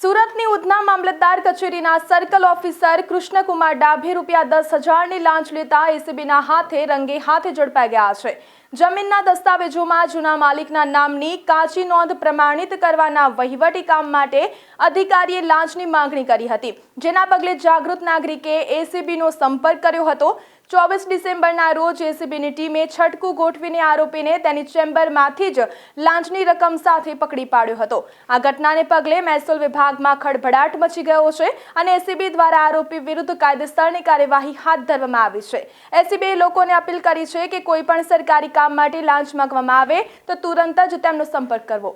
સુરતની ઉધના મામલતદાર કચેરીના circle officer Krishnakumar ડાભે ₹10,000ની લાંચ લેતા એસીબીના હાથે રંગે હાથે ઝડપાઈ ગયા છે। જમીનના દસ્તાવેજોમાં જૂના માલિકના નામની કાચી નોંધ પ્રમાણિત કરવાના વહીવટી કામ માટે અધિકારીએ લાંચની માંગણી કરી હતી, જેના પગલે જાગૃત નાગરિકે એસીબીનો સંપર્ક કર્યો હતો। 24 ડિસેમ્બરના રોજ એસીબીની ટીમે છટકું ગોઠવીને આરોપીને તેની ચેમ્બરમાંથી જ લાંચની રકમ સાથે પકડી પાડ્યો હતો। આ ઘટનાને પગલે મહેસૂલ વિભાગમાં ખળભળાટ મચી ગયો છે અને એસીબી દ્વારા આરોપી વિરુદ્ધ કાયદેસરની કાર્યવાહી હાથ ધરવામાં આવી છે। એસીબીએ લોકોને અપીલ કરી છે કે કોઈ પણ સરકારી કામ માટે લાંચ માંગવામાં આવે તો તુરંત જ તેમનો સંપર્ક કરવો।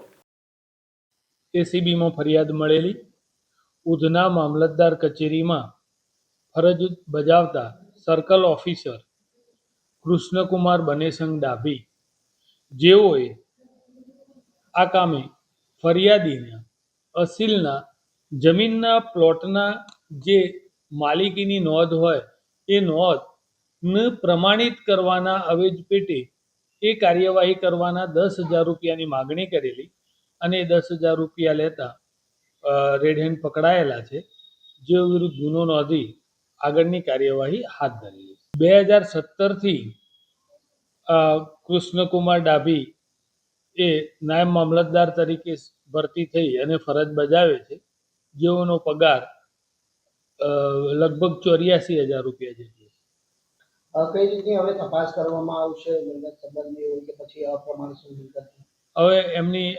એસીબીમાં ફરિયાદ મળેલી ઉધના મામલતદાર કચેરીમાં ફરજ બજાવતા સર્કલ ઓફિસર કૃષ્ણકુમાર બનેસંગ ડાભી, જેઓએ આ કામે ફરિયાદીના અસીલના જમીનના પ્લોટના જે માલિકીની નોંધ હોય એ નોંધને પ્રમાણિત કરવાના અવેજ પેટે એ કાર્યવાહી કરવાના ₹10,000ની માગણી કરેલી અને ₹10,000 લેતા રેડ હેન્ડ પકડાયેલા છે, જેઓ વિરુદ્ધ ગુનો નોંધી આગળની કાર્યવાહી હાથ ધરેલી। 2017થી કૃષ્ણકુમાર ડાભી એ નાયબ મામલતદાર તરીકે ભરતી થઈ અને ફરજ બજાવે છે, જેઓનો પગાર લગભગ ₹84,000 જેટલો છે। કઈ રીતની હવે તપાસ કરવામાં આવશે સંબંધની હોય કે પછી અપ્રમાણિક હવે એમની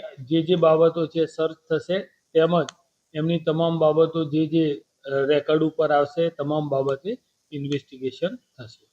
જે બાબતો છે સર્ચ થશે, તેમજ એમની તમામ બાબતો જે રેકર્ડ ઉપર આવશે તમામ બાબતે ઇન્વેસ્ટિગેશન થશે।